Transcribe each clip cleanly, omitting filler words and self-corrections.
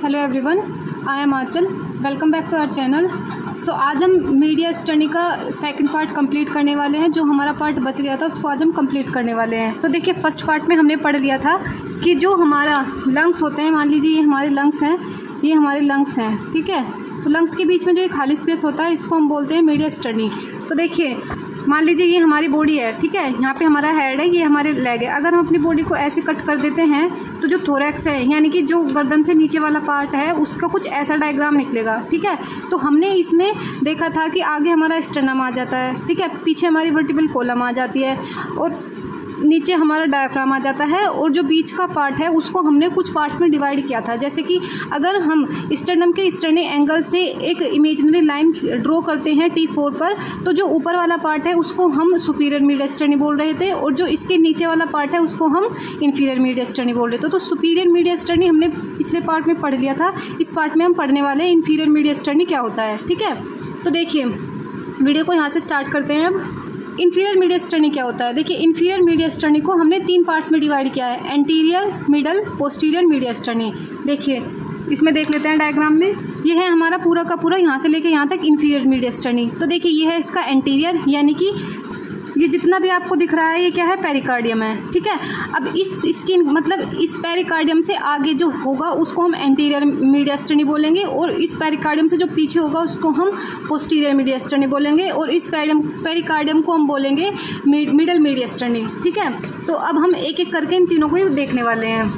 Hello everyone, I am Anchal. Welcome back to our channel. So आज हम media study का second part complete करने वाले हैं। जो हमारा पार्ट बच गया था उसको आज हम कंप्लीट करने वाले हैं। तो देखिए, फर्स्ट पार्ट में हमने पढ़ लिया था कि जो हमारा लंग्स होते हैं, मान लीजिए ये हमारे लंग्स हैं, ये हमारे लंग्स हैं, ठीक है। तो लंग्स के बीच में जो एक खाली स्पेस होता है इसको हम बोलते हैं मीडिया स्टडी। तो देखिए, मान लीजिए ये हमारी बॉडी है, ठीक है। यहाँ पे हमारा हेड है, ये हमारे लेग है। अगर हम अपनी बॉडी को ऐसे कट कर देते हैं तो जो थोरैक्स है, यानी कि जो गर्दन से नीचे वाला पार्ट है, उसका कुछ ऐसा डायग्राम निकलेगा, ठीक है। तो हमने इसमें देखा था कि आगे हमारा स्टर्नम आ जाता है, ठीक है, पीछे हमारी वर्टिब्रल कॉलम आ जाती है और नीचे हमारा डायफ्राम आ जाता है। और जो बीच का पार्ट है उसको हमने कुछ पार्ट्स में डिवाइड किया था। जैसे कि अगर हम स्टर्नम के स्टर्नी एंगल से एक इमेजिनरी लाइन ड्रॉ करते हैं T4 पर, तो जो ऊपर वाला पार्ट है उसको हम सुपीरियर मीडिया स्टर्नी बोल रहे थे और जो इसके नीचे वाला पार्ट है उसको हम इंफीरियर मीडिया स्टर्नी बोल रहे थे। तो सुपीरियर मीडिया स्टर्नी हमने पिछले पार्ट में पढ़ लिया था। इस पार्ट में हम पढ़ने वाले हैं इंफीरियर मीडिया स्टर्नी क्या होता है, ठीक है। तो देखिए, वीडियो को यहाँ से स्टार्ट करते हैं। अब इंफीरियर मीडिया स्टर्नी क्या होता है। देखिए, इंफीरियर मीडिया स्टर्नी को हमने 3 पार्ट्स में डिवाइड किया है, एंटीरियर, मिडल, पोस्टीरियर मीडिया स्टर्नी। देखिए, इसमें देख लेते हैं डायग्राम में। ये है हमारा पूरा का पूरा यहाँ से लेके यहाँ तक इंफीरियर मीडिया स्टर्नी। तो देखिए, ये है इसका एंटीरियर, यानी कि ये जितना भी आपको दिख रहा है ये क्या है, पेरिकार्डियम है, ठीक है। अब इसकी मतलब इस पेरिकार्डियम से आगे जो होगा उसको हम एंटीरियर मीडिया स्टर्नी बोलेंगे और इस पेरिकार्डियम से जो पीछे होगा उसको हम पोस्टीरियर मीडिया स्टर्नी बोलेंगे और इस पेरिकार्डियम को हम बोलेंगे मिडल मीडिया स्टर्नी, ठीक है। तो अब हम एक एक करके इन तीनों को ही देखने वाले हैं।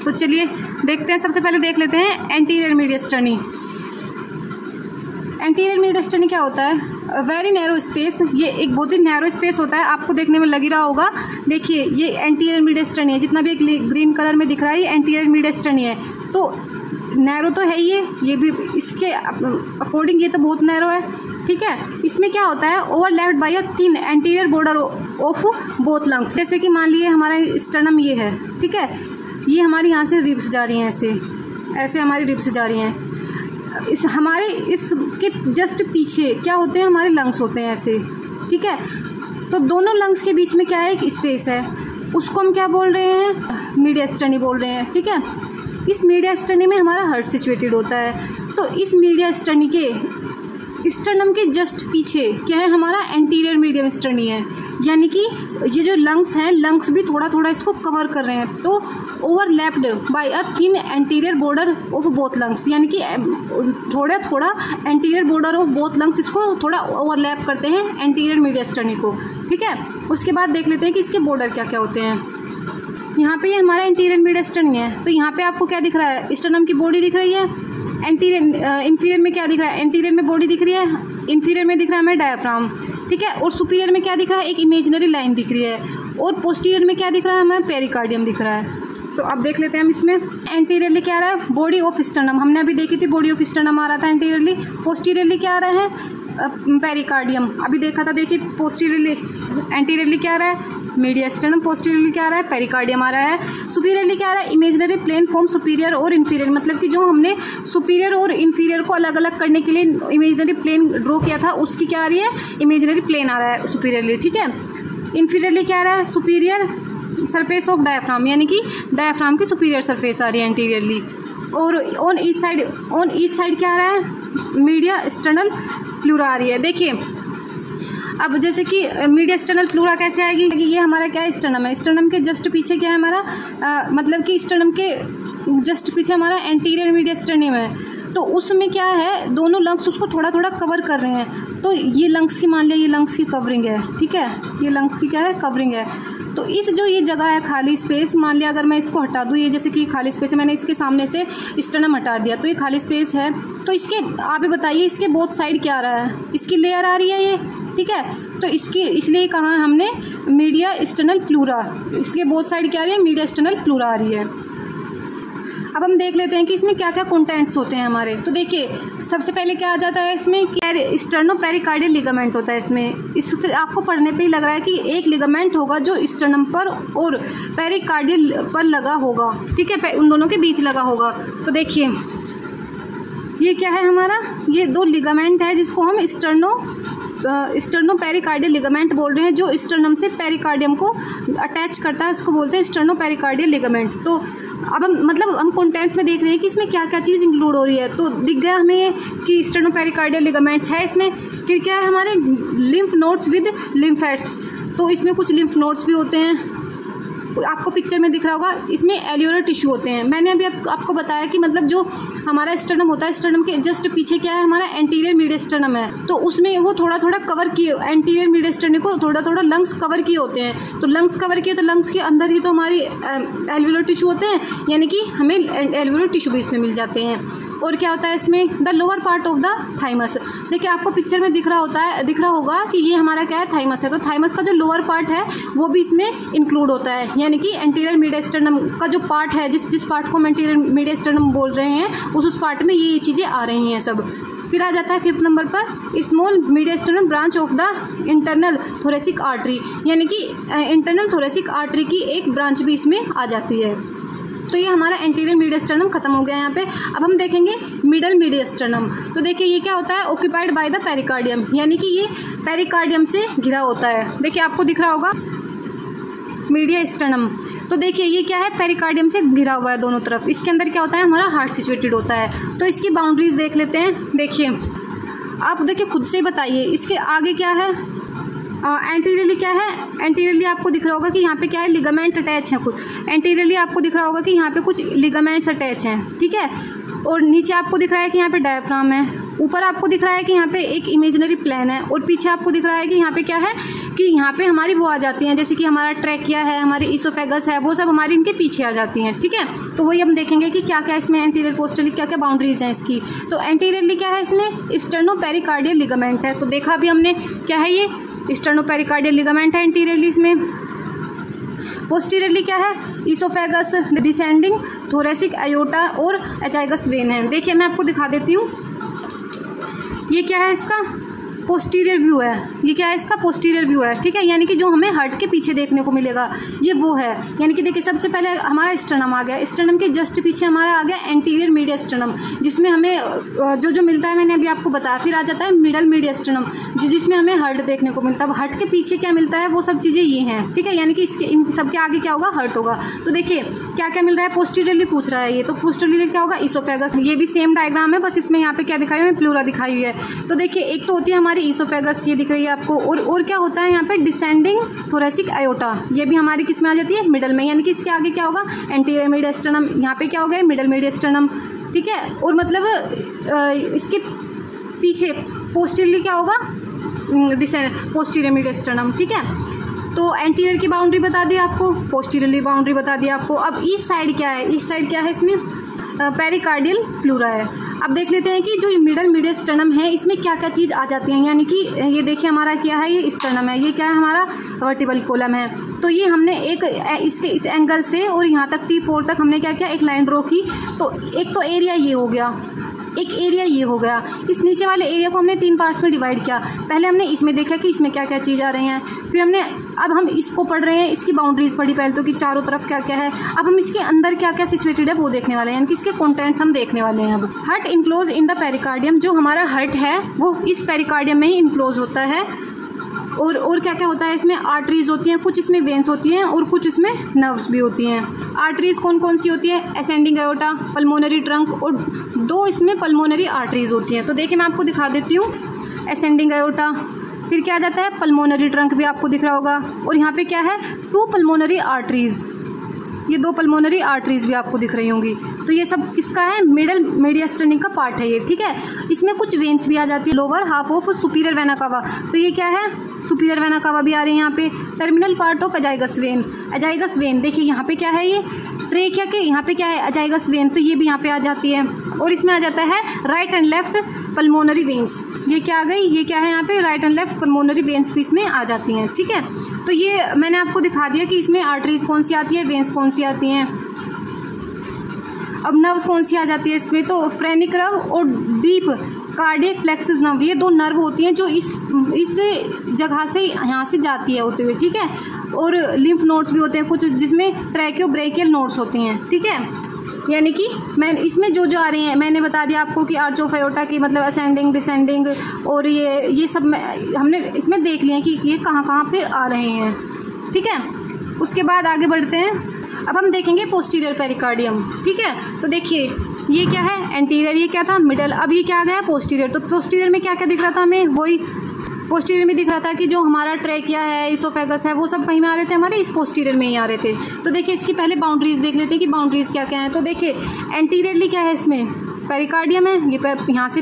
तो चलिए देखते हैं। सबसे पहले देख लेते हैं एंटीरियर मीडिया स्टर्नी। एंटीरियर मीडिया स्टर्नी क्या होता है, वेरी नैरो स्पेस। ये एक बहुत ही नैरो स्पेस होता है, आपको देखने में लग ही रहा होगा। देखिए, ये एंटीरियर मीडिया स्टर्नी है, जितना भी ग्रीन कलर में दिख रहा है ये एंटीरियर मीडिया स्टर्नी है। तो नैरो तो है ये भी इसके अकॉर्डिंग ये तो बहुत नैरो है, ठीक है। इसमें क्या होता है, overlapped by a thin anterior border of both lungs. जैसे कि मान लिए हमारा स्टर्नम ये है, ठीक है, ये हमारी यहाँ से रिब्स जा रही हैं, ऐसे हमारी रिब्स जा रही हैं। हमारे इसके जस्ट पीछे क्या होते हैं, हमारे लंग्स होते हैं ऐसे, ठीक है। तो दोनों लंग्स के बीच में क्या है, एक स्पेस है, उसको हम क्या बोल रहे हैं, मीडिया स्टर्नी बोल रहे हैं, ठीक है। इस मीडिया स्टर्नी में हमारा हार्ट सिचुएटेड होता है। तो इस मीडिया स्टर्नी के स्टर्नम के जस्ट पीछे क्या है, हमारा एंटीरियर मीडियम स्टर्नी है, यानी कि ये जो लंग्स हैं, लंग्स भी थोड़ा थोड़ा इसको कवर कर रहे हैं। तो overlapped by a thin anterior border of both lungs, यानी कि थोड़ा थोड़ा anterior border of both lungs इसको थोड़ा ओवरलैप करते हैं एंटीरियर मीडिया स्टर्नी को, ठीक है। उसके बाद देख लेते हैं कि इसके बॉर्डर क्या क्या होते हैं। यहाँ पे ये हमारा एंटीरियर मीडिया स्टर्नी है। तो यहाँ पे आपको क्या दिख रहा है, स्टर्नम की बॉडी दिख रही है। इंफीरियर में क्या दिख रहा है, एंटीरियर में बॉडी दिख रही है, इंफीरियर में दिख रहा है हमें डायफ्राम, ठीक है। और सुपीरियर में क्या दिख रहा है, एक इमेजिनरी लाइन दिख रही है। और पोस्टीरियर में क्या दिख रहा है, हमें पेरिकार्डियम दिख रहा है। तो अब देख लेते हैं हम इसमें। एंटीरियरली क्या आ रहा है, बॉडी ऑफ स्टर्नम, हमने अभी देखी थी बॉडी ऑफ स्टर्नम आ रहा था एंटीरियरली। पोस्टीरियरली क्या आ रहा है, पेरिकार्डियम, अभी देखा था। देखिए, पोस्टीरियरली एंटीरियरली क्या आ रहा है, मीडिया स्टर्नम। पोस्टीरियरली क्या आ रहा है, पेरिकार्डियम आ रहा है। सुपीरियरली क्या आ रहा है, इमेजिनरी प्लेन फॉर्म सुपीरियर और इन्फीरियर, मतलब कि जो हमने सुपीरियर और इन्फीरियर को अलग अलग करने के लिए इमेजिनरी प्लेन ड्रॉ किया था उसकी क्या आ रही है, इमेजिनरी प्लेन आ रहा है सुपीरियरली, ठीक है। इन्फीरियरली क्या आ रहा है, सुपीरियर सरफेस ऑफ डायफ्राम, यानी कि डायफ्राम की सुपीरियर सरफेस आ रही है एंटीरियरली। और ऑन ईच साइड क्या आ रहा है, मीडिया स्टर्नल प्लूरा आ रही है। देखिए, अब जैसे कि मीडिया स्टर्नल प्लूरा कैसे आएगी, ये हमारा क्या है, स्टर्नम है। स्टर्नम के जस्ट पीछे क्या है हमारा, मतलब कि स्टर्नम के जस्ट पीछे हमारा एंटीरियर मीडिया स्टर्नम है। तो उसमें क्या है, दोनों लंग्स उसको थोड़ा थोड़ा कवर कर रहे हैं। तो ये लंग्स की, मान लिया ये लंग्स की कवरिंग है, ठीक है, ये लंग्स की क्या है, कवरिंग है। तो इस जो ये जगह है खाली स्पेस, मान लिया अगर मैं इसको हटा दूँ, ये जैसे कि खाली स्पेस है, मैंने इसके सामने से स्टर्नम हटा दिया तो ये खाली स्पेस है। तो इसके आप ही बताइए, इसके बोथ साइड क्या आ रहा है, इसकी लेयर आ रही है ये, ठीक है। तो इसकी इसलिए कहा हमने मीडिया स्टर्नल प्लूरा, इसके बोथ साइड क्या आ रही है, मीडिया स्टर्नल प्लूरा आ रही है। अब हम देख लेते हैं कि इसमें क्या क्या कंटेंट्स होते हैं हमारे। तो देखिए, सबसे पहले क्या आ जाता है इसमें, स्टर्नो पेरिकार्डियल लिगामेंट होता है इसमें। इससे आपको पढ़ने पे ही लग रहा है कि एक लिगामेंट होगा जो स्टर्नम पर और पेरिकार्डियल पर लगा होगा, ठीक है, उन दोनों के बीच लगा होगा। तो देखिए, ये क्या है हमारा, ये 2 लिगामेंट है जिसको हम स्टर्नो पेरिकार्डियल लिगामेंट बोल रहे हैं, जो स्टर्नम से पेरिकार्डियम को अटैच करता है, उसको बोलते हैं स्टर्नो पेरिकार्डियल लिगामेंट। तो अब हम कंटेंट्स में देख रहे हैं कि इसमें क्या क्या चीज़ इंक्लूड हो रही है। तो दिख गया हमें कि स्टेनोपेरिकार्डियल लिगामेंट्स है इसमें। फिर क्या है हमारे लिम्फ नोड्स विद लिम्फेट्स, तो इसमें कुछ लिम्फ नोड्स भी होते हैं, आपको पिक्चर में दिख रहा होगा। इसमें एल्यूलर टिश्यू होते हैं। मैंने अभी आपको बताया कि मतलब जो हमारा स्टर्नम होता है, स्टर्नम के जस्ट पीछे क्या है हमारा एंटीरियर मीडियल स्टर्नम है, तो उसमें वो थोड़ा थोड़ा कवर किए, एंटीरियर मीडियल स्टर्नम को थोड़ा थोड़ा लंग्स कवर किए होते हैं। तो लंग्स कवर किए तो लंग्स के अंदर ही तो हमारी एल्यूलर टिश्यू होते हैं, यानी कि हमें एल्यूलर टिश्यू भी इसमें मिल जाते हैं। और क्या होता है इसमें the lower part of the thymus. देखिए आपको पिक्चर में दिख रहा होगा कि ये हमारा क्या है थाइमस है। तो थाइमस का जो लोअर पार्ट है वो भी इसमें इंक्लूड होता है, यानी कि एंटीरियर मीडियल स्टर्नम का जो पार्ट है, जिस पार्ट को हम एंटीरियर मीडियल स्टर्नम बोल रहे हैं, उस पार्ट में ये चीज़ें आ रही हैं सब। फिर आ जाता है 5th नंबर पर small medial sternum branch of the internal thoracic artery, यानी कि इंटरनल थोरेसिक आर्टरी की एक ब्रांच भी इसमें आ जाती है। तो ये हमारा एंटीरियर मीडियल स्टर्नम खत्म हो गया यहाँ पे। अब हम देखेंगे मिडल मीडियल स्टर्नम। तो देखिए ये क्या होता है, ऑक्यूपाइड बाय द पेरिकार्डियम, यानी कि ये पेरिकार्डियम से घिरा होता है। देखिए आपको दिख रहा होगा मीडियल स्टर्नम। तो देखिए ये क्या है, पेरिकार्डियम से घिरा हुआ है दोनों तरफ। इसके अंदर क्या होता है, हमारा हार्ट सिचुएटेड होता है। तो इसकी बाउंड्रीज देख लेते हैं। देखिए आप देखिए खुद से बताइए इसके आगे क्या है। एंटीरियरली क्या है, एंटीरियरली आपको दिख रहा होगा कि यहाँ पे क्या है, लिगामेंट अटैच है कुछ। एंटीरियरली आपको दिख रहा होगा कि यहाँ पे कुछ लिगामेंट्स अटैच हैं, ठीक है। और नीचे आपको दिख रहा है कि यहाँ पे डायफ्राम है। ऊपर आपको दिख रहा है कि यहाँ पे एक इमेजिनरी प्लेन है। और पीछे आपको दिख रहा है कि यहाँ पे क्या है, कि यहाँ पे हमारी वो आ जाती हैं, जैसे कि हमारा ट्रैकिया है, हमारी इसोफेगस है, वो सब हमारी इनके पीछे आ जाती हैं, ठीक है। तो वही हम देखेंगे कि क्या क्या इसमें एंटीरियर पोस्टरली क्या क्या बाउंड्रीज हैं इसकी। तो एंटीरियरली क्या है, इसमें स्टर्नोपेरिकार्डियल लिगामेंट है। तो देखा अभी हमने क्या है, ये स्टर्नोपेरिकार्डियल लिगामेंट है एंटीरियरली इसमें। पोस्टीरियरली क्या है, इसोफेगस, डिसेंडिंग थोरेसिक अयोटा और एजाइगस वेन है। देखिए मैं आपको दिखा देती हूँ, ये क्या है, इसका पोस्टीरियर व्यू है। ये क्या है, इसका पोस्टीरियर व्यू है, ठीक है। यानी कि जो हमें हार्ट के पीछे देखने को मिलेगा ये वो है। यानी कि देखिए सबसे पहले हमारा स्टर्नम आ गया, स्टर्नम के जस्ट पीछे हमारा आ गया एंटीरियर मीडियल स्टर्नम, जिसमें हमें जो मिलता है मैंने अभी आपको बताया। फिर आ जाता है मिडल मीडियल स्टर्नम, जिसमें हमें हार्ट देखने को मिलता है। अब हार्ट के पीछे क्या मिलता है, वो सब चीज़ें ये हैं, ठीक है। यानी कि इसके इन सबके आगे क्या होगा, हार्ट होगा। तो देखिए क्या क्या मिल रहा है, पोस्टीरियरली पूछ रहा है ये, तो पोस्टीरियरली क्या होगा, इसोफेगस। ये भी सेम डायग्राम है, बस इसमें यहाँ पे क्या दिखाई है, प्लूरा दिखाई हुई है। तो देखिए एक तो होती है हमारी इसोफेगस, ये दिख रही है आपको। और क्या होता है यहाँ पे, डिसेंडिंग थोरेसिक अयोटा, ये भी हमारी किस में आ जाती है, मिडल में। यानी कि इसके आगे क्या होगा, एंटीरियर मीडियल स्टर्नम, यहाँ पे क्या हो गया, मिडल मीडियल स्टर्नम, ठीक है। और मतलब इसके पीछे पोस्टीरियरली क्या होगा, पोस्टीरियर मीडियल स्टर्नम, ठीक है। तो एंटीरियर की बाउंड्री बता दी आपको, पोस्टीरियरली बाउंड्री बता दी आपको। अब इस साइड क्या है, इस साइड क्या है, इसमें पेरिकार्डियल प्लूरा है। अब देख लेते हैं कि जो मिडल मीडियल स्टर्नम है इसमें क्या क्या चीज़ आ जाती है। यानी कि ये देखिए हमारा क्या है, ये स्टर्नम है, ये क्या है हमारा वर्टिबल कॉलम है। तो ये हमने इस एंगल से और यहाँ तक T4 तक हमने क्या किया, एक लाइन ड्रॉ की। तो एक तो एरिया ये हो गया, एक एरिया ये हो गया। इस नीचे वाले एरिया को हमने 3 पार्ट्स में डिवाइड किया। पहले हमने इसमें देखा कि इसमें क्या क्या चीज़ आ रही हैं, फिर अब हम इसको पढ़ रहे हैं, इसकी बाउंड्रीज पढ़ी पहले तो कि चारों तरफ क्या क्या है। अब हम इसके अंदर क्या क्या सिचुएटेड है वो देखने वाले हैं, यानी कि इसके कंटेंट्स हम देखने वाले हैं। अब heart enclose in the pericardium, जो हमारा हार्ट है वो इस पेरिकार्डियम में ही इनक्लोज होता है। और क्या क्या होता है इसमें, आर्टरीज होती हैं, कुछ इसमें वेन्स होती हैं और कुछ इसमें नर्व्स भी होती हैं। आर्टरीज कौन कौन सी होती है, असेंडिंग अयोटा, पल्मोनरी ट्रंक, और 2 इसमें पल्मोनरी आर्टरीज होती हैं। तो देखिए मैं आपको दिखा देती हूँ, असेंडिंग अयोटा, फिर क्या आ जाता है, पल्मोनरी ट्रंक भी आपको दिख रहा होगा। और यहाँ पे क्या है, 2 पल्मोनरी आर्टरीज, ये 2 पल्मोनरी आर्टरीज भी आपको दिख रही होंगी। तो ये सब किसका है, मिडल मीडियल स्टर्नम का पार्ट है ये, ठीक है। इसमें कुछ वेन्स भी आ जाती है, lower half of superior vena cava, तो ये क्या है, सुपीरियर वेना कावा भी आ रही है यहाँ पे। Terminal part of azygos when, azygos when देखिए यहाँ पे क्या है, ये ट्रेकिया के यहाँ पे क्या है, एजाइगस वेन, तो ये भी यहाँ पे आ जाती है। और इसमें आ जाता है right and left pulmonary veins, ये क्या आ गई, ये क्या है यहाँ पे, right and left pulmonary veins भी इसमें आ जाती हैं, ठीक है। तो ये मैंने आपको दिखा दिया कि इसमें आर्टरीज कौन सी आती है, वेन्स कौन सी आती हैं। अब नर्व्स कौन सी आ जाती है इसमें, तो फ्रेनिक नर्व और डीप कार्डियक प्लेक्सस नर्व, ये 2 नर्व होती हैं जो इस जगह से यहाँ से जाती है होते हुए, ठीक है। और लिम्फ नोड्स भी होते हैं कुछ, जिसमें ट्रैकियोब्रेकियल नोड्स होती हैं, ठीक है। यानी कि मैं इसमें जो आ रहे हैं मैंने बता दिया आपको कि आर्च ऑफ अयोटा की मतलब असेंडिंग डिसेंडिंग, और ये सब हमने इसमें देख लिया कि ये कहाँ कहाँ पे आ रहे हैं, ठीक है। उसके बाद आगे बढ़ते हैं। अब हम देखेंगे पोस्टीरियर पेरिकार्डियम। ठीक है, तो देखिए ये क्या है, एंटीरियर, ये क्या था मिडल, अब ये क्या आ गया पोस्टीरियर। तो पोस्टीरियर में क्या क्या दिख रहा था हमें, वही पोस्टीरियर में दिख रहा था कि जो हमारा ट्रैकिया है, इसोफेगस है, वो सब कहीं में आ रहे थे, हमारे इस पोस्टीरियर में ही आ रहे थे। तो देखिए इसकी पहले बाउंड्रीज देख लेते हैं कि बाउंड्रीज क्या क्या है। तो देखिए एंटीरियरली क्या है, इसमें पेरिकार्डियम है, ये यहाँ से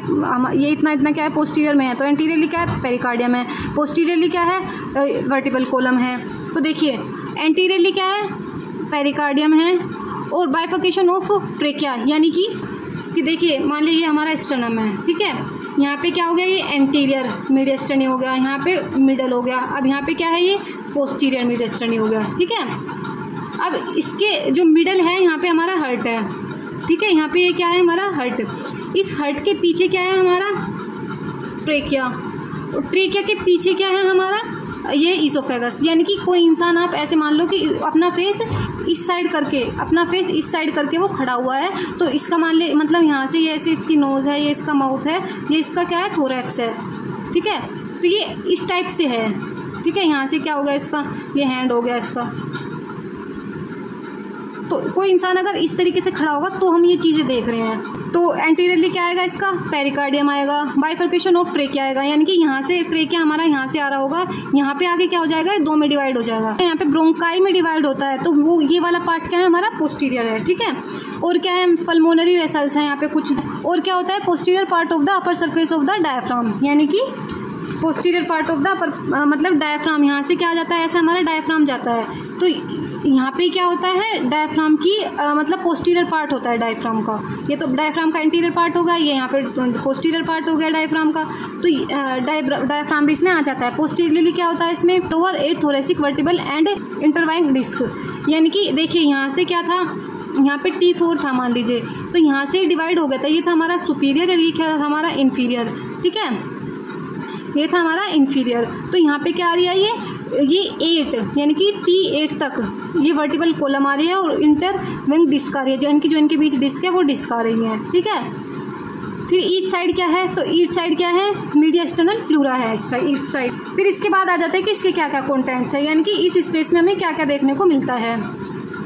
ये इतना क्या है पोस्टीरियर में है, तो एंटीरियरली क्या है पेरिकार्डियम है, पोस्टीरियरली क्या है वर्टिबल कोलम है। तो देखिए एंटीरियरली क्या है पेरिकार्डियम है और बाइफर्केशन ऑफ ट्रेकिया, यानी कि देखिए मान लीजिए हमारा स्टर्नम है, ठीक है, यहाँ पे क्या हो गया, ये एंटीरियर मीडियस्टर्नी हो गया, यहाँ पे मिडल हो गया, अब यहाँ पे क्या है ये पोस्टीरियर मीडियस्टर्नी हो गया। ठीक है, अब इसके जो मिडल है यहाँ पे हमारा हर्ट है, ठीक है, यहाँ पे ये क्या है हमारा हर्ट, इस हर्ट के पीछे क्या है हमारा ट्रेकिया, और ट्रेकिया के पीछे क्या है हमारा ये इसोफेगस। यानी कि कोई इंसान आप ऐसे मान लो कि अपना फेस इस साइड करके वो खड़ा हुआ है, तो इसका मान ले मतलब यहाँ से ये ऐसे इसकी नोज़ है, ये इसका माउथ है, ये इसका क्या है थोरैक्स है। ठीक है, तो ये इस टाइप से है। ठीक है, यहाँ से क्या हो गया इसका, ये हैंड हो गया इसका। तो कोई इंसान अगर इस तरीके से खड़ा होगा तो हम ये चीज़ें देख रहे हैं। तो एंटीरियरली क्या आएगा इसका पेरिकार्डियम आएगा, बाइफर्केशन ऑफ ट्रेकिया आएगा, यानी कि यहाँ से ट्रेकिया हमारा यहाँ से आ रहा होगा, यहाँ पे आगे क्या हो जाएगा, दो में डिवाइड हो जाएगा। यहाँ पे ब्रोंकाई में डिवाइड होता है, तो वो ये वाला पार्ट क्या है हमारा पोस्टीरियर है। ठीक है, और क्या है पल्मोनरी वेसल्स हैं यहाँ पे कुछ, और क्या होता है posterior part of the upper surface of the diaphragm, यानी कि posterior part of the upper मतलब डायफ्राम, यहाँ से क्या आ जाता है ऐसे हमारा डायफ्राम जाता है। तो यहाँ पे क्या होता है डायफ्राम की मतलब पोस्टीरियर पार्ट होता है डायफ्राम का, ये तो डायफ्राम का एंटीरियर पार्ट होगा, ये यहाँ पे पोस्टीरियर पार्ट हो गया डायफ्राम का। तो डायफ्राम भी इसमें आ जाता है। पोस्टीरियरली क्या होता है इसमें lower 8 thoracic vertebral and intervening disc, यानी कि देखिए यहाँ से क्या था, यहाँ पे T4 था मान लीजिए, तो यहाँ से डिवाइड हो गया था, ये था हमारा सुपीरियर और ये क्या था हमारा इन्फीरियर। ठीक है, ये था हमारा इन्फीरियर। तो यहाँ पे क्या आ रही है ये 8 यानी कि T8 तक ये वर्टिबल कॉलम आ रही है और इंटर विंग डिस्क आ रही है, जो इनके बीच डिस्क है वो डिस्क आ रही है। ठीक है, फिर ईच साइड क्या है, तो ईच साइड क्या है मीडियस्टर्नल प्लूरा है इस साइड ईच साइड। फिर इसके बाद आ जाता है कि इसके क्या क्या कंटेंट्स है, यानी कि इस स्पेस में हमें क्या क्या देखने को मिलता है।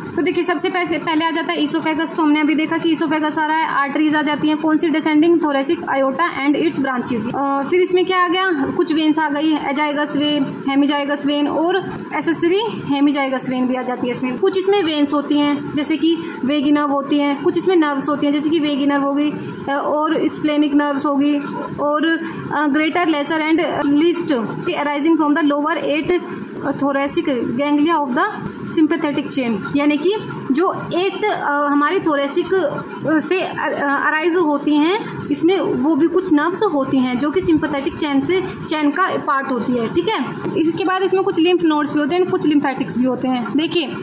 तो देखिए सबसे पहले आ जाता है इसोफेगस, तो हमने अभी देखा कि इसोफेगस आ रहा है, आर्टरीज आ जाती हैं, कौन सी descending thoracic aorta and its branches. फिर इसमें क्या आ गया, कुछ वेन्स आ गई, एजाइगस वेन, हेमिजाइगस वेन और एसेसरी हेमिजाइगस वेन भी आ जाती है इसमें। कुछ इसमें वेन्स होती हैं जैसे कि वेगी नर्व होती हैं, कुछ इसमें नर्व्स होती हैं जैसे कि वेगी नर्व होगी और स्प्लेनिक नर्व्स होगी और greater lesser and least arising from the lower 8 thoracic ganglia of the sympathetic chain, यानी कि जो 8 हमारी थोरेसिक से अराइज होती हैं, इसमें वो भी कुछ नर्व्स होती हैं जो कि सिंपैथेटिक चेन का पार्ट होती है। ठीक है, इसके बाद इसमें कुछ लिम्फ नोड्स भी होते हैं, कुछ लिम्फेटिक्स भी होते हैं। देखिए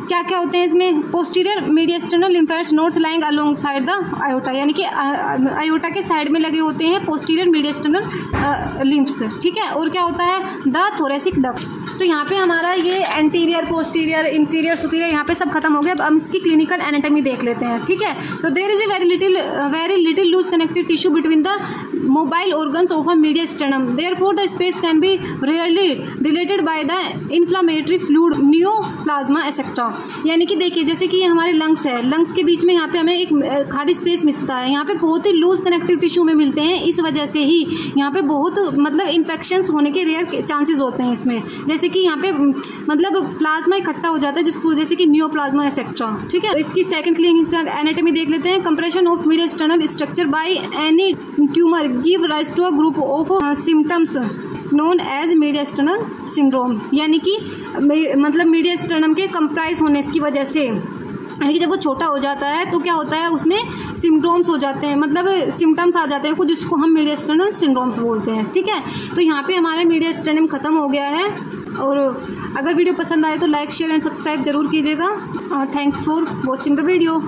क्या क्या होते हैं इसमें, posterior mediastinal lymphatics nodes lying along side the aorta, यानी कि आयोटा के साइड में लगे होते हैं पोस्टीरियर मीडियस्टर्नल लिम्फ्स। ठीक है, और क्या होता है द थोरेसिक डक्ट। तो यहाँ पे हमारा ये एंटीरियर पोस्टीरियर इंफीरियर सुपीरियर यहाँ पे सब खत्म हो गया। अब हम इसकी क्लिनिकल एनाटॉमी देख लेते हैं। ठीक है, तो there is a very little loose connective tissue between the mobile organs of a mediastinum, therefore the space can be rarely dilated by the inflammatory fluid neoplasm etcetera. यानी कि देखिए जैसे कि ये हमारे लंग्स है, लंग्स के बीच में यहाँ पे हमें एक खाली स्पेस मिलता है, यहाँ पे बहुत ही लूज कनेक्टिव टिश्यू में मिलते हैं, इस वजह से ही यहाँ पे बहुत मतलब इन्फेक्शंस होने के रेयर चांसेस होते हैं इसमें, जैसे कि यहाँ पे मतलब प्लाज्मा इकट्ठा हो जाता है जिसको जैसे कि नियोप्लाज्मा एक्सेट्रा। ठीक है, इसकी सेकंड क्लिनिकल एनाटॉमी देख लेते हैं। Compression of mediastinal structure by any tumour give rise to a group of symptoms known as mediastinal syndrome, यानी कि मतलब मीडियस्टर्नम के कंप्राइज होने की वजह से, यानी कि जब वो छोटा हो जाता है तो क्या होता है उसमें सिम्टम्स हो जाते हैं, मतलब सिम्टम्स आ जाते हैं कुछ, जिसको हम मीडियस्टर्नल सिंड्रोम्स बोलते हैं। ठीक है, तो यहाँ पे हमारा मीडियस्टर्नम खत्म हो गया है। और अगर वीडियो पसंद आए तो लाइक शेयर एंड सब्सक्राइब जरूर कीजिएगा। Thanks for watching the video.